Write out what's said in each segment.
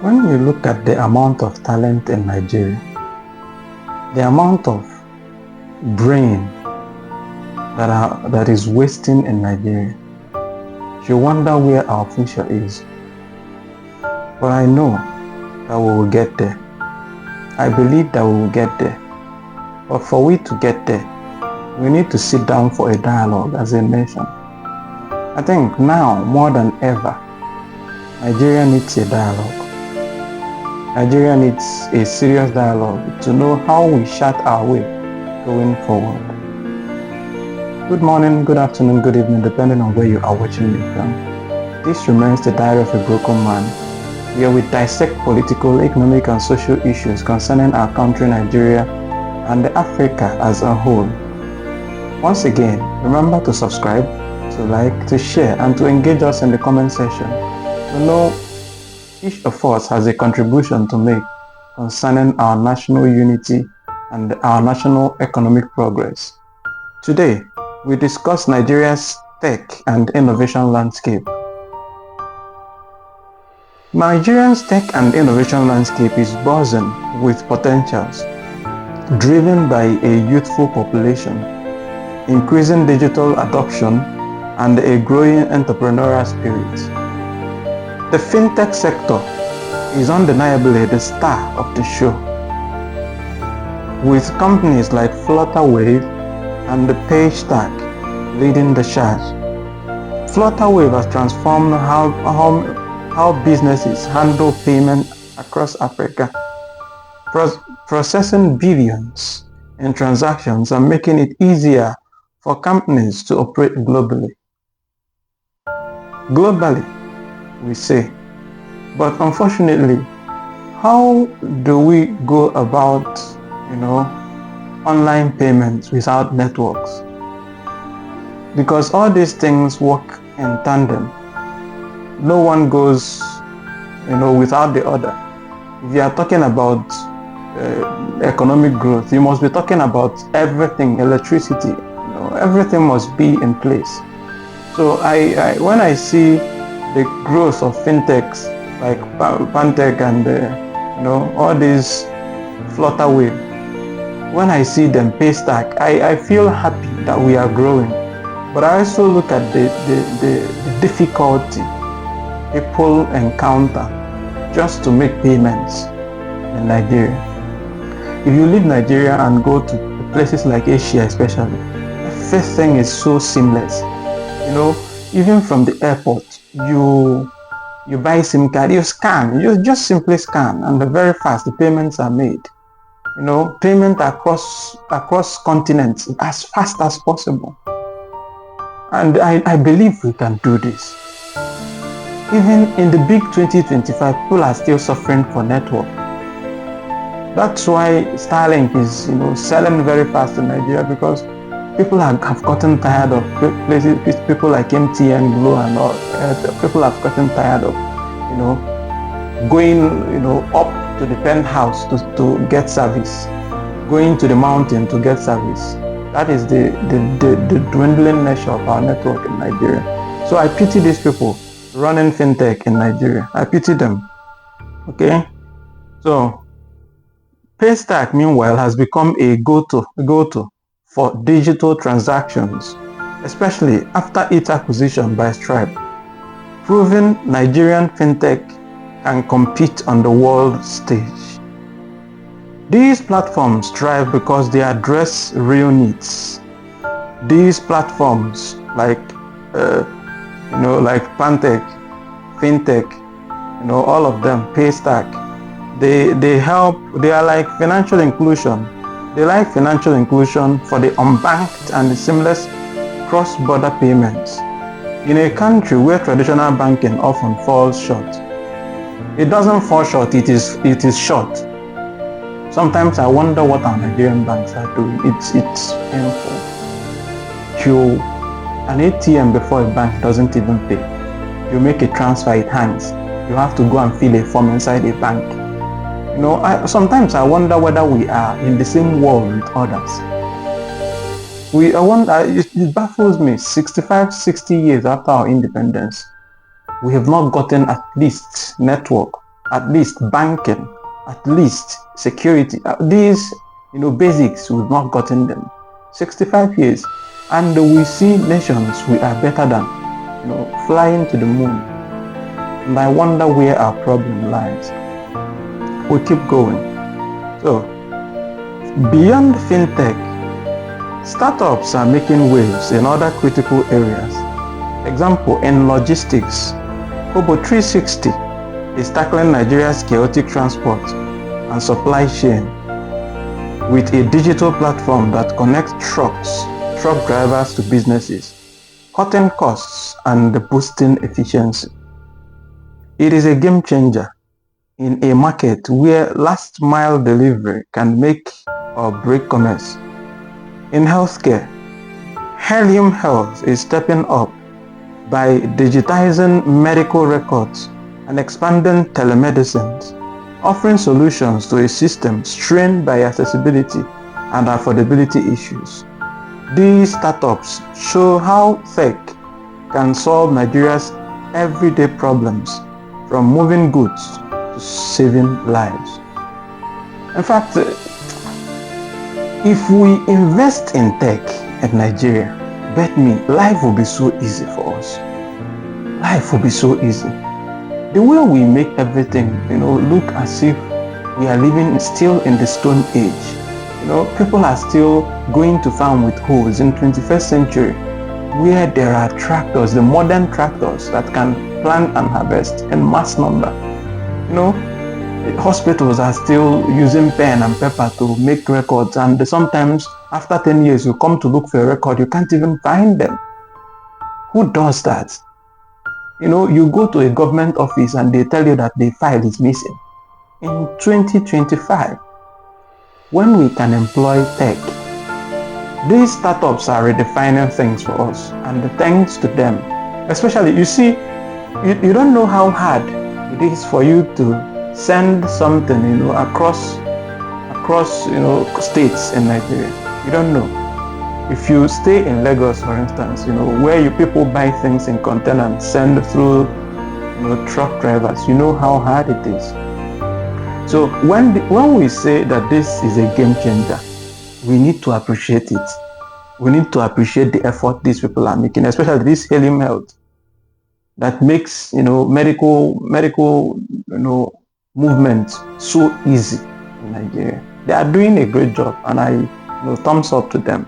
When you look at the amount of talent in Nigeria, the amount of brain that is wasting in Nigeria, you wonder where our future is. But I know that we will get there. I believe that we will get there. But for we to get there, we need to sit down for a dialogue as a nation. I think now more than ever, Nigeria needs a dialogue. Nigeria needs a serious dialogue to know how we chart our way going forward. Good morning, good afternoon, good evening, depending on where you are watching me from. This remains the Diary of a Broken Man, where we dissect political, economic and social issues concerning our country Nigeria and Africa as a whole. Once again, remember to subscribe, to like, to share and to engage us in the comment section to know each of us has a contribution to make concerning our national unity and our national economic progress. Today, we discuss Nigeria's tech and innovation landscape. Nigeria's tech and innovation landscape is buzzing with potentials, driven by a youthful population, increasing digital adoption, and a growing entrepreneurial spirit. The fintech sector is undeniably the star of the show, with companies like Flutterwave and the Paystack leading the charge. Flutterwave has transformed how businesses handle payment across Africa, processing billions in transactions and making it easier for companies to operate globally. Globally, we say, but unfortunately, how do we go about, online payments without networks? Because all these things work in tandem. No one goes, without the other. If you are talking about economic growth, you must be talking about everything, electricity, everything must be in place. So when I see the growth of fintechs like Pantech and all these Flutterwave, when I see them Paystack, I feel happy that we are growing. But I also look at the difficulty people encounter just to make payments in Nigeria. If you leave Nigeria and go to places like Asia especially, everything is so seamless. Even from the airport, you buy SIM card, you scan, you just simply scan, and very fast the payments are made. Payment across continents as fast as possible. And I believe we can do this. Even in the big 2025, people are still suffering for network. That's why Starlink is, selling very fast in Nigeria, because people have gotten tired of places, people like MTN, Glo and all. People have gotten tired of, going, up to the penthouse to get service, going to the mountain to get service. That is the dwindling nature of our network in Nigeria. So I pity these people running fintech in Nigeria. I pity them. Okay? So Paystack, meanwhile, has become a go-to for digital transactions, especially after its acquisition by Stripe, proving Nigerian fintech can compete on the world stage. These platforms thrive because they address real needs. These platforms like Pantech, Fintech, all of them, Paystack, they help. They are like financial inclusion. They like financial inclusion for the unbanked and the seamless cross-border payments. In a country where traditional banking often falls short, it doesn't fall short, it is short. Sometimes I wonder what our Nigerian banks are doing. It's painful. An ATM before a bank doesn't even pay. You make a transfer, it hangs. You have to go and fill a form inside a bank. Sometimes I wonder whether we are in the same world with others. It baffles me. 65, 60 years after our independence, we have not gotten at least network at least banking, at least security. These, basics, we've not gotten them. 65 years. And we see nations we are better than, flying to the moon. And I wonder where our problem lies. We keep going. So, beyond fintech, startups are making waves in other critical areas. Example, in logistics, Kobo 360 is tackling Nigeria's chaotic transport and supply chain with a digital platform that connects truck drivers to businesses, cutting costs and boosting efficiency. It is a game changer in a market where last mile delivery can make or break commerce. In healthcare, Helium Health is stepping up by digitizing medical records and expanding telemedicine, offering solutions to a system strained by accessibility and affordability issues. These startups show how tech can solve Nigeria's everyday problems, from moving goods to saving lives. In fact, if we invest in tech in Nigeria, bet me, life will be so easy for us. Life will be so easy. The way we make everything, look as if we are living still in the Stone Age. People are still going to farm with hoes in 21st century, where there are tractors, the modern tractors that can plant and harvest in mass number. Hospitals are still using pen and paper to make records, and sometimes after 10 years you come to look for a record, you can't even find them. Who does that? You go to a government office and they tell you that the file is missing. In 2025, when we can employ tech, these startups are redefining things for us, and thanks to them, especially, you see, you don't know how hard it is for you to send something, across states in Nigeria. You don't know. If you stay in Lagos, for instance, where people buy things in container and send through, truck drivers, you know how hard it is. So when we say that this is a game changer, we need to appreciate it. We need to appreciate the effort these people are making, especially this Helium Health that makes medical movement so easy in Nigeria. They are doing a great job, and I thumbs up to them.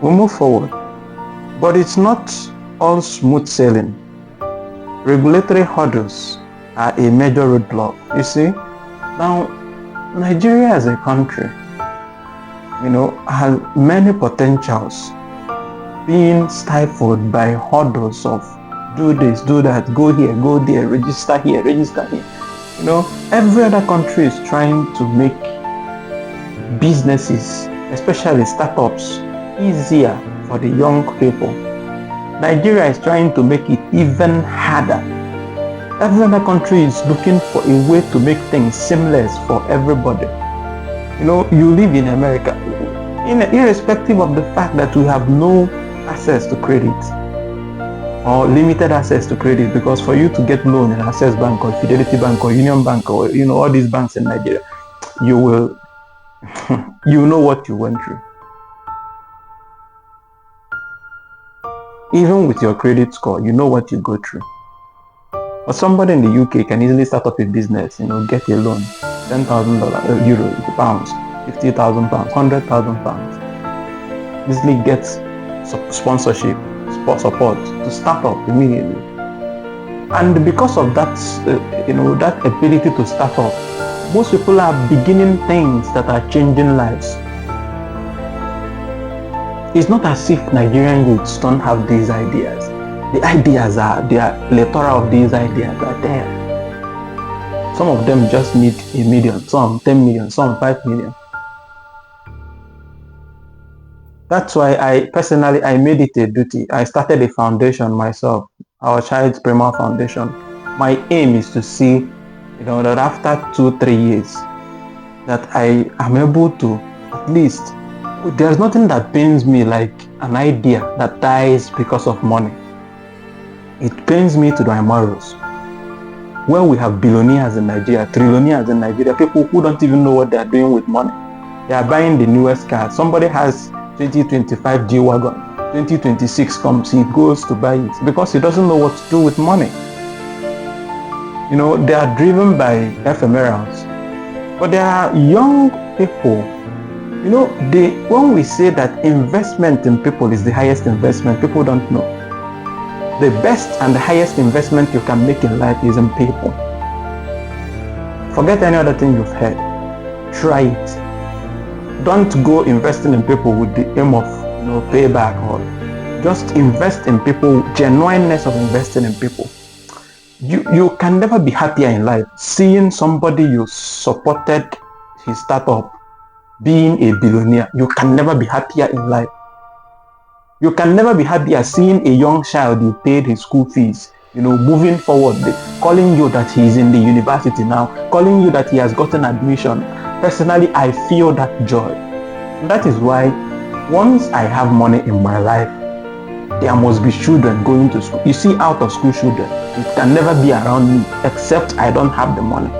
We move forward, but it's not all smooth sailing. Regulatory hurdles are a major roadblock. You see, now Nigeria as a country, has many potentials being stifled by hurdles of do this, do that, go here, go there, register here, register here. Every other country is trying to make businesses, especially startups, easier for the young people. Nigeria is trying to make it even harder. Every other country is looking for a way to make things seamless for everybody. You live in America, irrespective of the fact that we have no access to credit or limited access to credit, because for you to get loan in Access Bank or Fidelity Bank or Union Bank or all these banks in Nigeria, you will know what you went through. Even with your credit score, you know what you go through. But somebody in the UK can easily start up a business, get a loan, $10,000 euros, pounds, £50,000, £100,000. Easily get sponsorship, support to start up immediately. And because of that, that ability to start up, most people are beginning things that are changing lives. It's not as if Nigerian youths don't have these ideas. The ideas are, the plethora of these ideas are there. Some of them just need 1 million, some 10 million, some 5 million. That's why I personally made it a duty. I started a foundation myself, our Child's Primal Foundation. My aim is to see, that after 2-3 years, that I am able to at least, there's nothing that pains me like an idea that dies because of money. It pains me to my morals. where we have billionaires in Nigeria, trillionaires in Nigeria, people who don't even know what they are doing with money. They are buying the newest car. Somebody has 2025 G-Wagon. 2026 comes, he goes to buy it because he doesn't know what to do with money. You know, they are driven by ephemerals. But there are young people, you know, when we say that investment in people is the highest investment, people don't know. The best and the highest investment you can make in life is in people. Forget any other thing you've heard. Try it. Don't go investing in people with the aim of, you know, payback, or just invest in people. Genuineness of investing in people. You can never be happier in life seeing somebody you supported his startup being a billionaire. You can never be happier in life. You can never be happier seeing a young child you paid his school fees, you know, moving forward, calling you that he is in the university now, calling you that he has gotten admission. Personally, I feel that joy. And that is why once I have money in my life, there must be children going to school. You see, out of school children, it can never be around me except I don't have the money.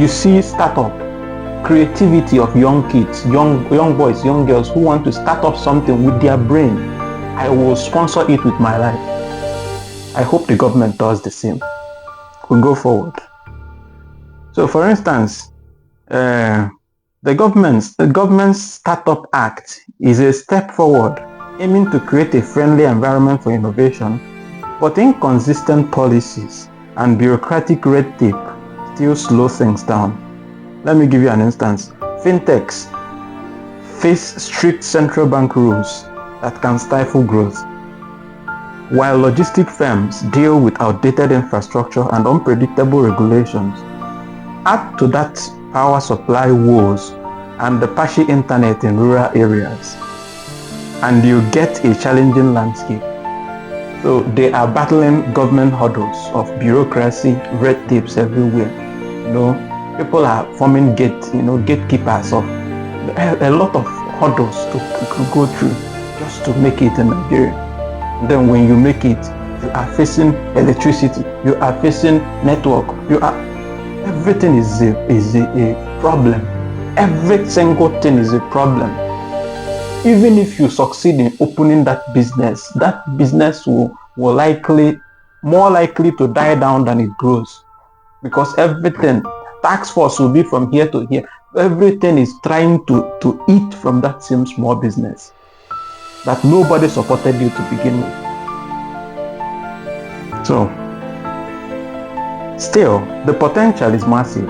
You see startup, creativity of young kids, young boys, young girls who want to start up something with their brain. I will sponsor it with my life. I hope the government does the same. We'll go forward. So for instance, the government's Startup Act is a step forward aiming to create a friendly environment for innovation, but inconsistent policies and bureaucratic red tape still slow things down. Let me give you an instance. Fintechs face strict central bank rules that can stifle growth, while logistic firms deal with outdated infrastructure and unpredictable regulations. Add to that power supply woes and the patchy internet in rural areas, and you get a challenging landscape. So they are battling government hurdles of bureaucracy, red tapes everywhere. You know, people are forming gatekeepers of a lot of hurdles to go through just to make it in Nigeria. And then when you make it, you are facing electricity, you are facing network, everything is a problem. Every single thing is a problem. Even if you succeed in opening that business will more likely to die down than it grows, because everything, tax force will be from here to here. Everything is trying to eat from that same small business that nobody supported you to begin with. So, still, the potential is massive.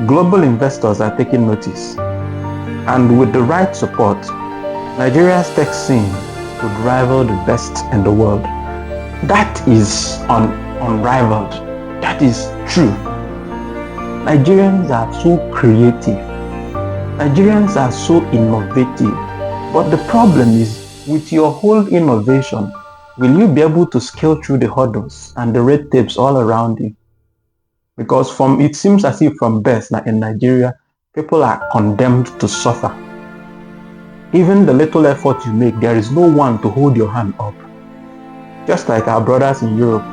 Global investors are taking notice, and with the right support, Nigeria's tech scene would rival the best in the world. That is unrivaled. That is true. Nigerians are so creative. Nigerians are so innovative. But the problem is, with your whole innovation, will you be able to scale through the hurdles and the red tapes all around you? Because it seems as if from birth in Nigeria, people are condemned to suffer. Even the little effort you make, there is no one to hold your hand up. Just like our brothers in Europe.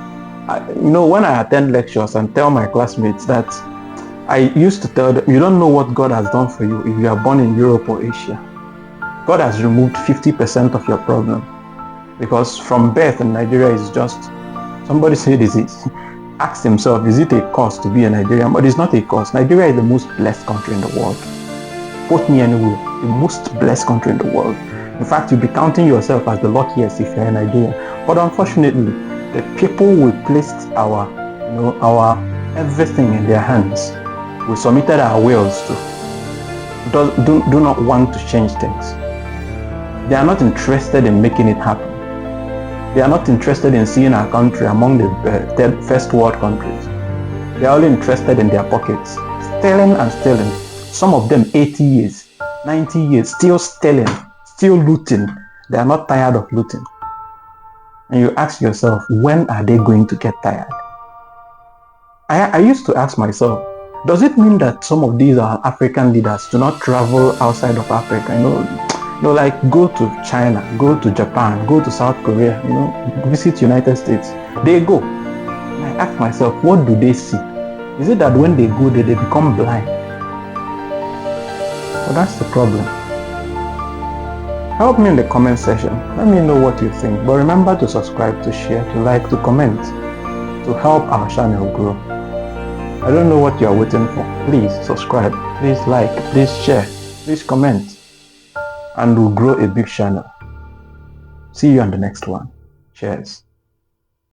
When I attend lectures and tell my classmates that, I used to tell them, you don't know what God has done for you if you are born in Europe or Asia. God has removed 50% of your problem. Because from birth in Nigeria is just, somebody said asked himself, is it a curse to be a Nigerian? But it's not a curse. Nigeria is the most blessed country in the world. Quote me anywhere, the most blessed country in the world. In fact, you'll be counting yourself as the luckiest if you're a Nigerian. But unfortunately, the people we placed our everything in their hands, we submitted our wills to, do not want to change things. They are not interested in making it happen. They are not interested in seeing our country among the first world countries. They are only interested in their pockets, stealing and stealing. Some of them 80 years, 90 years, still stealing, still looting. They are not tired of looting. And you ask yourself, when are they going to get tired? I used to ask myself, does it mean that some of these African leaders do not travel outside of Africa? Like go to China, go to Japan, go to South Korea, visit United States. They go. And I ask myself, what do they see? Is it that when they go there, they become blind? Well, that's the problem. Help me in the comment section. Let me know what you think. But remember to subscribe, to share, to like, to comment, to help our channel grow. I don't know what you are waiting for. Please subscribe, please like, please share, please comment, and we'll grow a big channel. See you on the next one. Cheers.